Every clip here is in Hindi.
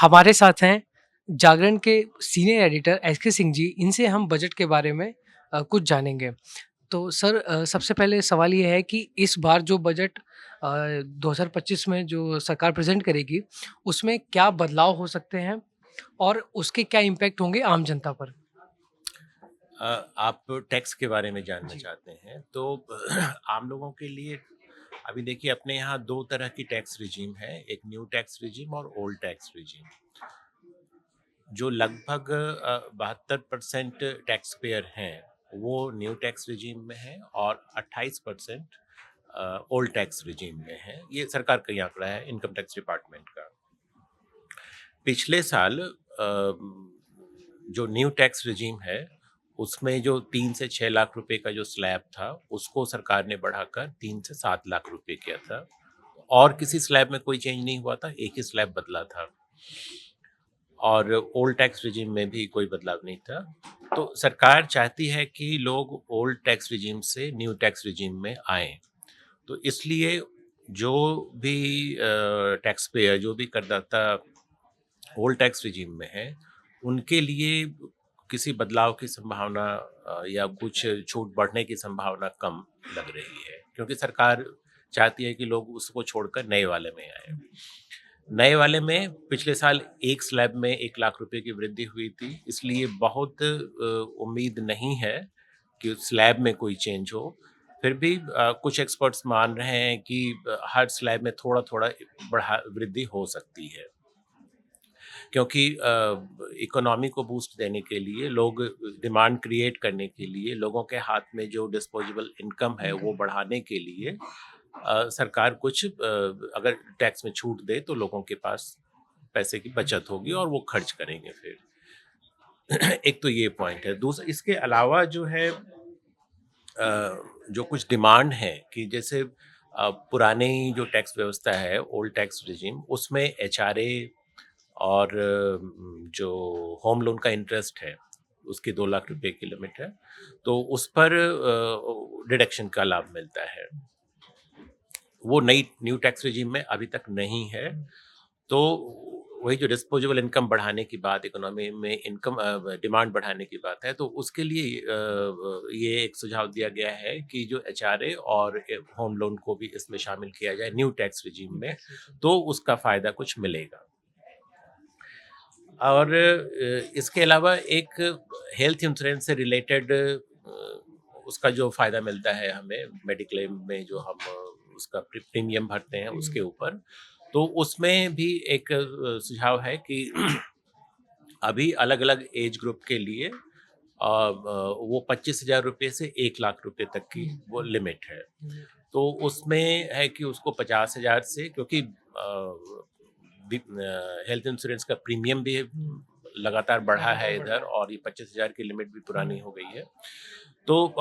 हमारे साथ हैं जागरण के सीनियर एडिटर एस के सिंह जी। इनसे हम बजट के बारे में कुछ जानेंगे। तो सर, सबसे पहले सवाल ये है कि इस बार जो बजट 2025 में जो सरकार प्रेज़ेंट करेगी, उसमें क्या बदलाव हो सकते हैं और उसके क्या इम्पैक्ट होंगे आम जनता पर? आप टैक्स के बारे में जानना जी। चाहते हैं तो आम लोगों के लिए अभी देखिए अपने यहाँ दो तरह की टैक्स रिजीम है, एक न्यू टैक्स रिजीम और ओल्ड टैक्स रिजीम। जो लगभग 72% टैक्स पेयर हैं वो न्यू टैक्स रिजीम में है और 28% ओल्ड टैक्स रिजीम में है। ये सरकार का ही आंकड़ा है, इनकम टैक्स डिपार्टमेंट का। पिछले साल जो न्यू टैक्स रिजीम है उसमें जो 3 से 6 लाख रुपए का जो स्लैब था उसको सरकार ने बढ़ाकर 3 से 7 लाख रुपए किया था। और किसी स्लैब में कोई चेंज नहीं हुआ था, एक ही स्लैब बदला था। और ओल्ड टैक्स रिजीम में भी कोई बदलाव नहीं था। तो सरकार चाहती है कि लोग ओल्ड टैक्स रिजीम से न्यू टैक्स रिजीम में आएं। तो इसलिए जो भी टैक्स पेयर, जो भी करदाता ओल्ड टैक्स रिजीम में है, उनके लिए किसी बदलाव की संभावना या कुछ छूट बढ़ने की संभावना कम लग रही है, क्योंकि सरकार चाहती है कि लोग उसको छोड़कर नए वाले में आए। नए वाले में पिछले साल एक स्लैब में 1 लाख रुपए की वृद्धि हुई थी, इसलिए बहुत उम्मीद नहीं है कि उस स्लैब में कोई चेंज हो। फिर भी कुछ एक्सपर्ट्स मान रहे हैं कि हर स्लैब में थोड़ा-थोड़ा बढ़ा वृद्धि हो सकती है। क्योंकि इकोनॉमी को बूस्ट देने के लिए, लोग डिमांड क्रिएट करने के लिए, लोगों के हाथ में जो डिस्पोजेबल इनकम है वो बढ़ाने के लिए सरकार कुछ अगर टैक्स में छूट दे तो लोगों के पास पैसे की बचत होगी और वो खर्च करेंगे फिर। एक तो ये पॉइंट है। दूसरा, इसके अलावा जो है जो कुछ डिमांड है कि जैसे पुरानी जो टैक्स व्यवस्था है, ओल्ड टैक्स रिजिम, उसमें एचआरए और जो होम लोन का इंटरेस्ट है उसकी 2 लाख रुपए की लिमिट है, तो उस पर डिडक्शन का लाभ मिलता है। वो नई न्यू टैक्स रिजीम में अभी तक नहीं है। तो वही जो डिस्पोजेबल इनकम बढ़ाने की बात, इकोनॉमी में इनकम डिमांड बढ़ाने की बात है, तो उसके लिए ये एक सुझाव दिया गया है कि जो एचआरए और होम लोन को भी इसमें शामिल किया जाए न्यू टैक्स रिजीम में, तो उसका फायदा कुछ मिलेगा। और इसके अलावा एक हेल्थ इंश्योरेंस से रिलेटेड उसका जो फ़ायदा मिलता है हमें मेडिक्लेम में, जो हम उसका प्रीमियम भरते हैं उसके ऊपर, तो उसमें भी एक सुझाव है कि अभी अलग-अलग एज ग्रुप के लिए वो 25,000 रुपये से 1 लाख रुपये तक की वो लिमिट है। तो उसमें है कि उसको 50,000 से, क्योंकि हेल्थ इंश्योरेंस का प्रीमियम भी लगातार बढ़ा है इधर, और ये 25,000 की लिमिट भी पुरानी हो गई है। तो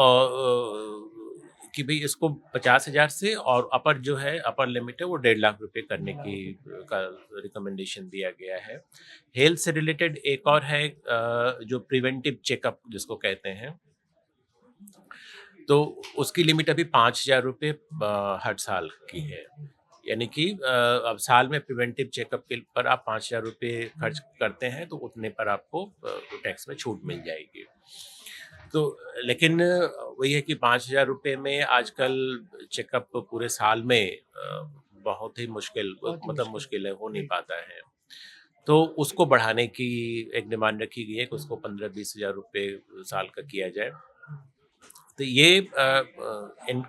कि भई इसको 50,000 से, और अपर जो है, अपर लिमिट है वो 1.5 लाख रुपए करने की का रिकमेंडेशन दिया गया है। हेल्थ से रिलेटेड एक और है जो प्रिवेंटिव चेकअप जिसको कहते हैं, तो उसकी लिमिट अभी 5,000 रुपये हर साल की है। यानी कि अब साल में प्रिवेंटिव चेकअप के पर आप 5,000 रुपये खर्च करते हैं तो उतने पर आपको टैक्स में छूट मिल जाएगी। तो लेकिन वही है कि 5,000 रुपये में आजकल चेकअप पूरे साल में बहुत ही मुश्किल, मतलब मुश्किल है, हो नहीं पाता है। तो उसको बढ़ाने की एक डिमांड रखी गई है कि उसको 15-20,000 रुपये साल का किया जाए। तो ये इन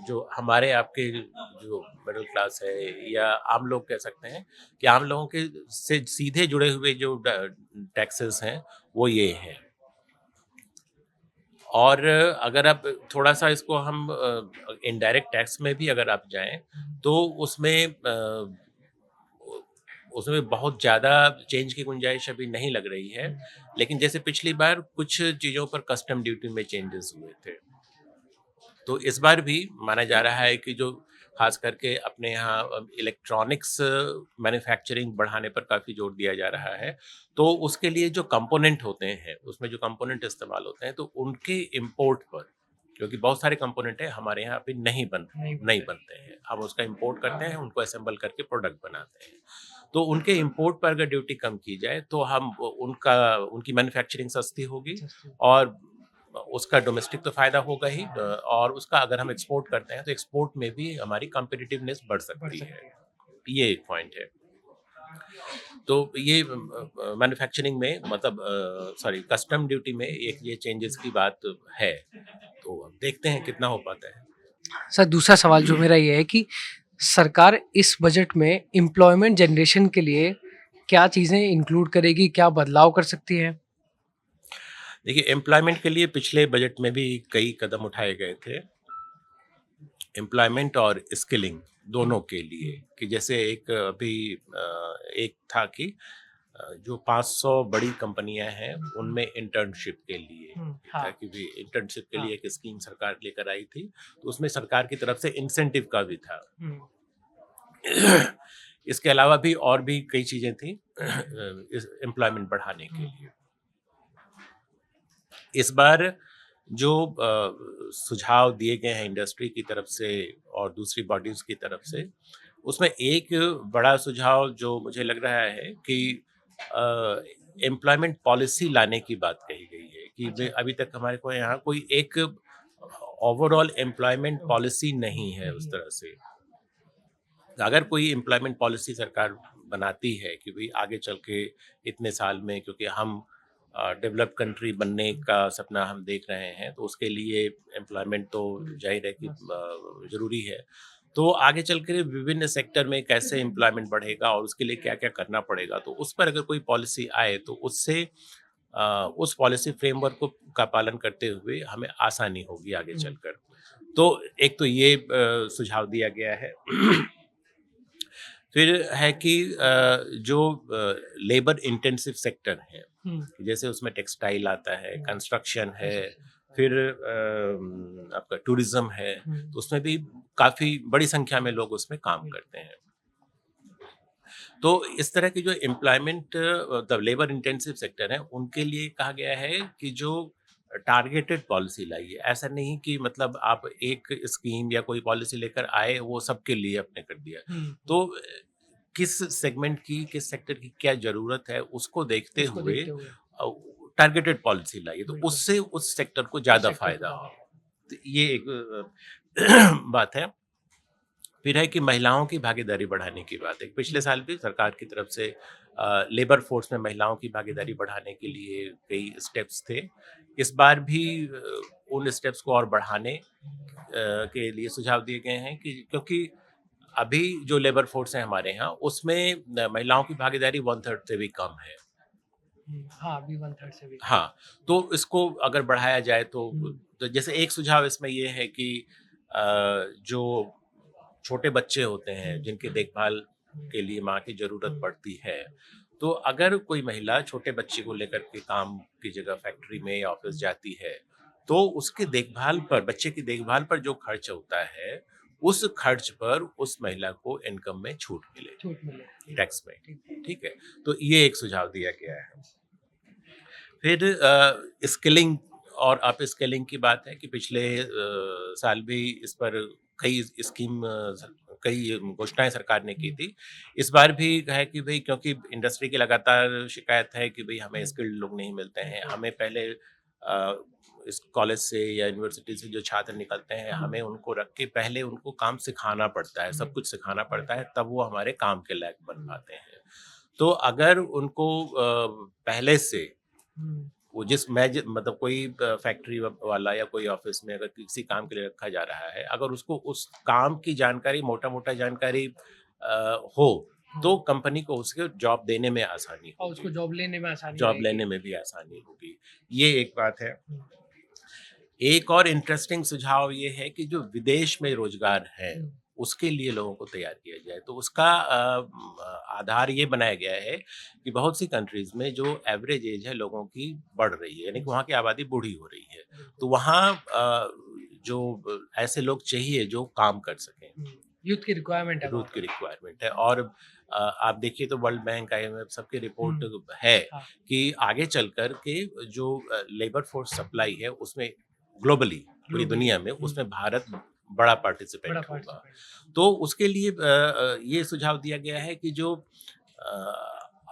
जो हमारे आपके जो मिडिल क्लास है, या आम लोग कह सकते हैं कि आम लोगों के से सीधे जुड़े हुए जो टैक्सेस हैं वो ये हैं। और अगर आप थोड़ा-सा इसको हम इनडायरेक्ट टैक्स में भी अगर आप जाएँ, तो उसमें बहुत ज़्यादा चेंज की गुंजाइश अभी नहीं लग रही है। लेकिन जैसे पिछली बार कुछ चीज़ों पर कस्टम ड्यूटी में चेंजेस हुए थे। तो इस बार भी माना जा रहा है कि जो खास करके अपने यहाँ इलेक्ट्रॉनिक्स मैन्युफैक्चरिंग बढ़ाने पर काफ़ी जोर दिया जा रहा है। तो उसके लिए जो कंपोनेंट होते हैं, उसमें जो कंपोनेंट इस्तेमाल होते हैं, तो उनके इम्पोर्ट पर, क्योंकि बहुत सारे कंपोनेंट हैं हमारे यहाँ अभी नहीं बनते हैं। हम उसका इम्पोर्ट करते हैं, उनको असेंबल करके प्रोडक्ट बनाते हैं। तो उनके इंपोर्ट पर अगर ड्यूटी कम की जाए तो हम उनकी मैन्युफैक्चरिंग सस्ती होगी सस्ती और उसका डोमेस्टिक तो फ़ायदा होगा ही, और उसका अगर हम एक्सपोर्ट करते हैं तो एक्सपोर्ट में भी हमारी कॉम्पिटिटिवनेस बढ़ बढ़ सकती है। सकती है। ये एक पॉइंट है। तो ये मैन्युफैक्चरिंग में मतलब सॉरी कस्टम ड्यूटी में एक ये चेंजेस की बात है। तो अब देखते हैं कितना हो पाता है। सर दूसरा सवाल जो मेरा ये है कि सरकार इस बजट में एम्प्लॉयमेंट जनरेशन के लिए क्या चीज़ें इंक्लूड करेगी, क्या बदलाव कर सकती है? देखिए एम्प्लॉयमेंट के लिए पिछले बजट में भी कई कदम उठाए गए थे। एम्प्लॉयमेंट और स्किलिंग हुँ, दोनों के लिए, हुँ, कि जैसे एक अभी एक था कि जो 500 बड़ी कंपनियां हैं हुँ, हुँ, उनमें इंटर्नशिप के लिए था हाँ, कि भी इंटर्नशिप के हाँ, लिए एक स्कीम सरकार लेकर आई थी, तो उसमें सरकार की तरफ से इंसेंटिव का भी था। हुँ, इसके अलावा भी और भी कई चीजें थी हुँ, हुँ, इस एम्प्लॉयमेंट बढ़ाने के हुँ, लिए। इस बार जो सुझाव दिए गए हैं इंडस्ट्री की तरफ से और दूसरी बॉडीज की तरफ से, उसमें एक बड़ा सुझाव जो मुझे लग रहा है कि एम्प्लॉयमेंट पॉलिसी लाने की बात कही गई है कि अच्छा, अभी तक हमारे को यहाँ कोई एक ओवरऑल एम्प्लॉयमेंट ओह! पॉलिसी नहीं है उस नहीं है। तरह से। अगर कोई एम्प्लॉयमेंट पॉलिसी सरकार बनाती है कि भाई आगे चल के इतने साल में, क्योंकि हम डेवलप्ड कंट्री बनने का सपना हम देख रहे हैं, तो उसके लिए एम्प्लॉयमेंट तो हुँ, जाहिर है कि बस, ज़रूरी है। तो आगे चल के विभिन्न सेक्टर में कैसे एम्प्लॉयमेंट बढ़ेगा और उसके लिए क्या-क्या करना पड़ेगा, तो उस पर अगर कोई पॉलिसी आए तो उससे उस पॉलिसी फ्रेमवर्क को का पालन करते हुए हमें आसानी होगी आगे हुँ, चलकर। तो एक तो ये सुझाव दिया गया है। फिर है कि जो लेबर इंटेंसिव सेक्टर है, हुँ, जैसे उसमें टेक्सटाइल आता है, हुँ, कंस्ट्रक्शन है, कंस्ट्रक्शन, हाँ, फिर आपका टूरिज्म है, हुँ, तो उसमें भी काफ़ी बड़ी संख्या में लोग उसमें काम हुँ, करते हैं। तो इस तरह की जो employment the labour intensive sector है, उनके लिए कहा गया है कि जो टारगेटेड पॉलिसी लाइए। ऐसा नहीं कि मतलब आप एक स्कीम या कोई पॉलिसी लेकर आए, वो सबके लिए आपने कर दिया। हुँ, तो किस सेगमेंट की, किस सेक्टर की क्या ज़रूरत है, उसको देखते उसको हुए देखते हुए, टारगेटेड पॉलिसी लाइए, तो बिल्कुल, उससे उस सेक्टर को उस ज़्यादा सेक्टर को फ़ायदा ज़्यादा हो। तो ये एक बात है। फिर है कि महिलाओं की भागीदारी बढ़ाने की बात है। पिछले हुँ, साल भी सरकार की तरफ से लेबर फोर्स में महिलाओं की भागीदारी हुँ, बढ़ाने के लिए कई स्टेप्स थे। इस बार भी उन स्टेप्स को और बढ़ाने के लिए सुझाव दिए गए हैं कि क्योंकि अभी जो लेबर फोर्स है हमारे यहाँ, उसमें महिलाओं की भागीदारी 1/3 से भी कम है। हुँ, हाँ, अभी 1/3 से भी कम है। हाँ, तो इसको अगर बढ़ाया जाए हुँ, तो जैसे एक सुझाव इसमें ये है कि जो छोटे बच्चे होते हैं, हुँ, जिनकी देखभाल हुँ, के लिए माँ की ज़रूरत हुँ, पड़ती है, तो अगर कोई महिला छोटे बच्चे को लेकर के काम की जगह फैक्ट्री में या ऑफ़िस हुँ, जाती है, तो उसकी देखभाल पर, बच्चे की देखभाल पर जो खर्च होता है, उस खर्च पर उस महिला को इनकम में छूट मिले, छूट मिले, ठीक, टैक्स में, ठीक। ठीक है? तो ये एक सुझाव दिया गया है। फिर स्किलिंग और अप स्किलिंग की बात है कि पिछले साल भी इस पर कई स्कीम कई घोषणाएँ सरकार ने की हुँ, थी। इस बार भी है कि भई क्योंकि इंडस्ट्री की लगातार शिकायत है कि भई हमें हुँ, स्किल्ड लोग नहीं मिलते हैं। बिल्कुल, हमें पहले इस कॉलेज से या यूनिवर्सिटी से जो छात्र निकलते हैं, हुँ, हमें उनको रख के पहले उनको काम सिखाना पड़ता है, हुँ, सब कुछ सिखाना पड़ता है, बिल्कुल, तब वो हमारे काम के लायक बन हुँ, पाते हैं। तो अगर उनको पहले से हुँ, वो जिस मैं ज मतलब कोई फैक्ट्री वाला या कोई ऑफ़िस में अगर किसी काम के लिए रखा जा रहा है, अगर उसको उस काम की जानकारी, मोटा-मोटा जानकारी हो, तो हुँ, कंपनी को उसको जॉब देने में आसानी और उसको होगी, जॉब लेने में आसानी जॉब रहेगी। लेने में भी आसानी होगी। ये एक बात है। हुँ, एक और इंटरेस्टिंग सुझाव ये है कि जो विदेश में रोज़गार है, हुँ, उसके लिए लोगों को तैयार किया जाए। तो उसका आधार ये बनाया गया है कि बहुत सी कंट्रीज़ में जो एवरेज एज है लोगों की बढ़ रही है, यानी कि हुँ, वहाँ की आबादी बूढ़ी हो रही है। बिल्कुल, तो वहाँ जो ऐसे लोग चाहिए जो काम कर सकें, हुँ, यूथ की रिक्वायरमेंट है वहाँ यूथ की पे। रिक्वायरमेंट है। और आप देखिए तो वर्ल्ड बैंक, आईएमएफ सबकी रिपोर्ट हुँ, है हाँ, कि आगे चल कर के जो लेबर फोर्स सप्लाई है उसमें ग्लोबली, पूरी ग्लोबली, दुनिया में, हुँ, उसमें भारत बड़ा बड़ा पार्टिसिपेंट होगा। पार्टिसिपेंट। तो उसके लिए ये सुझाव दिया गया है कि जो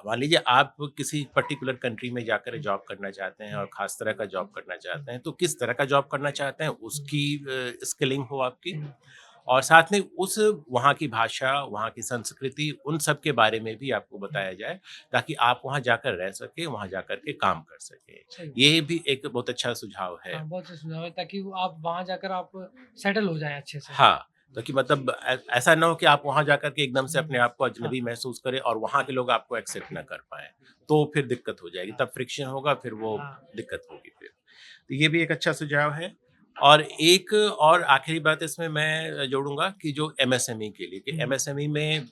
मान लीजिए आप किसी पर्टिकुलर कंट्री में जाकर जॉब करना चाहते हैं और ख़ास तरह का जॉब करना चाहते हैं, तो किस तरह का जॉब करना चाहते हैं उसकी स्किलिंग हो आपकी, और साथ में उस वहाँ की भाषा, वहाँ की संस्कृति, उन सब के बारे में भी आपको बताया जाए, ताकि आप वहाँ जाकर रह सकें, वहाँ जाकर के काम कर सकें। सही। ये भी एक बहुत अच्छा सुझाव है। हाँ, बहुत अच्छा सुझाव है ताकि वो आप वहाँ जाकर आप सेटल हो जाएँ अच्छे से। हाँ, तो कि मतलब ऐसा ना हो कि आप वहाँ जाकर के एकदम से अपने आप को हाँ, अजनबी महसूस करें और वहाँ के लोग आपको एक्सेप्ट ना कर पाएँ, तो फिर दिक्कत हो जाएगी, तब फ्रिक्शन होगा, फिर वो हाँ। दिक्कत होगी फिर। तो ये भी एक अच्छा सुझाव है। और एक और आखिरी बात इसमें मैं जोड़ूँगा कि जो एमएसएमई के लिए, कि एमएसएमई में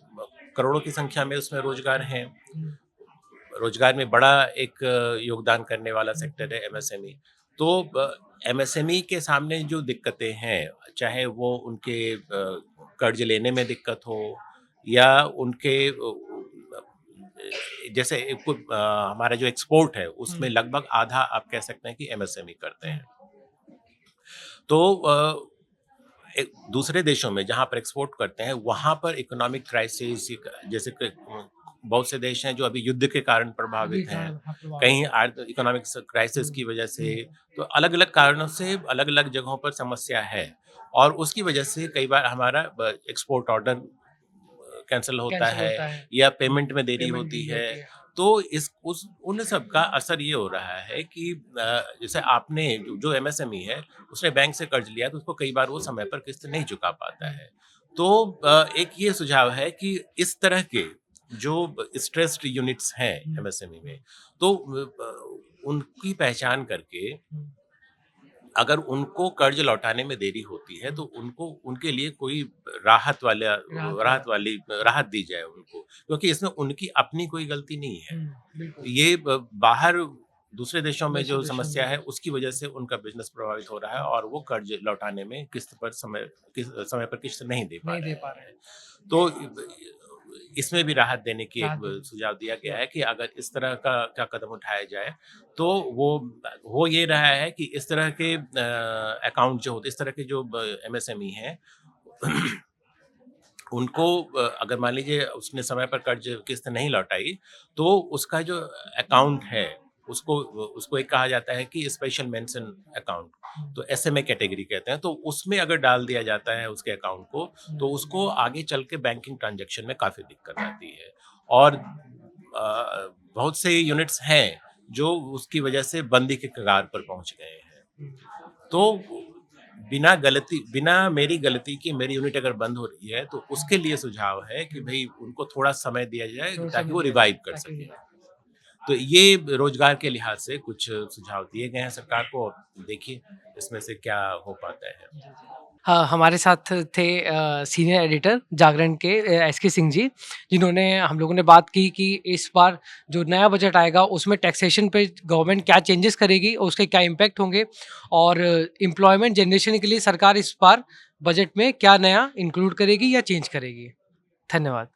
करोड़ों की संख्या में उसमें रोज़गार हैं। हुँ, रोज़गार में बड़ा एक योगदान करने वाला सेक्टर है एमएसएमई। तो एमएसएमई के सामने जो दिक्कतें हैं, चाहे वो उनके कर्ज़ लेने में दिक्कत हो या उनके जैसे हमारा जो एक्सपोर्ट है, उसमें हुँ, लगभग आधा आप कह सकते हैं कि एमएसएमई करते हुँ, हैं। तो एक दूसरे देशों में जहाँ पर एक्सपोर्ट करते हैं, वहाँ पर इकोनॉमिक क्राइसिस जैसे कि बहुत से देश हैं जो अभी युद्ध के कारण भी प्रभावित हैं, हाँ, प्रभावित कहीं है। इकोनॉमिक क्राइसिस हुँ, की वजह से, हुँ, तो अलग-अलग कारणों से अलग-अलग जगहों पर समस्या है और उसकी वजह से कई बार हमारा एक्सपोर्ट ऑर्डर कैंसल होता कैंसल है होता है। या पेमेंट में देरी पेमेंट होती डिले है। होती है। तो इस उस उन सब का असर ये हो रहा है कि जैसे आपने जो एमएसएमई है, उसने बैंक से कर्ज लिया तो उसको कई बार वो समय पर किस्त नहीं चुका पाता हुँ, है। तो एक ये सुझाव है कि इस तरह के जो स्ट्रेस्ड यूनिट्स हैं हुँ, एमएसएमई में, हुँ, तो उनकी पहचान करके हुँ, अगर उनको कर्ज लौटाने में देरी होती है, तो हुँ, उनको उनके लिए कोई राहत वाला राहत राहत वाला। वाली राहत दी जाए उनको, क्योंकि इसमें उनकी अपनी कोई गलती नहीं है। हुँ, बिल्कुल। ये बाहर दूसरे देशों में दूसरे जो देशों समस्या में है, उसकी वजह से उनका बिज़नेस प्रभावित हो रहा है और वो कर्ज लौटाने में समय पर किस्त नहीं दे पा नहीं रहे दे पा रहे हैं। हैं। तो इसमें भी राहत देने की एक राहत देने सुझाव दिया गया है कि अगर इस तरह का कदम उठाया जाए, तो वो हो ये रहा है कि इस तरह के अकाउंट जो होते हैं, इस तरह के जो एमएसएमई हैं उनको अगर मान लीजिए उसने समय पर कर्ज किस्त नहीं लौटाई, तो उसका जो अकाउंट है, उसको उसको एक कहा जाता है कि स्पेशल मेंशन अकाउंट, हुँ, तो एसएमए कैटेगरी कहते हैं। तो उसमें अगर डाल दिया जाता है उसके अकाउंट को, हुँ, तो उसको आगे चल के बैंकिंग ट्रांज़ैक्शन में काफ़ी दिक्कत आती है। और बहुत से यूनिट्स हैं, जो उसकी वजह से बंदी के कगार पर पहुँच गए हैं। हुँ, तो बिना मेरी गलती के मेरी यूनिट अगर बंद हो रही है, तो उसके लिए सुझाव है कि हुँ, भई उनको थोड़ा समय दिया जाए थोड़ा ताकि समय वो दिया जाए रिवाइव कर ताकि सकें। तो ये रोज़गार के लिहाज से कुछ सुझाव दिए गए हैं सरकार को, देखिए इसमें से क्या हो पाता है। जी, जी। हाँ, हमारे साथ थे सीनियर एडिटर जागरण के एसके सिंह जी, जिन्होंने हम लोगों ने बात की कि इस बार जो नया बजट आएगा उसमें टैक्सेशन पे गवर्नमेंट क्या चेंजेस करेगी और उसके क्या इम्पैक्ट होंगे और एम्प्लॉयमेंट जनरेशन के लिए सरकार इस बार बजट में क्या नया इंक्लूड करेगी या चेंज करेगी। धन्यवाद।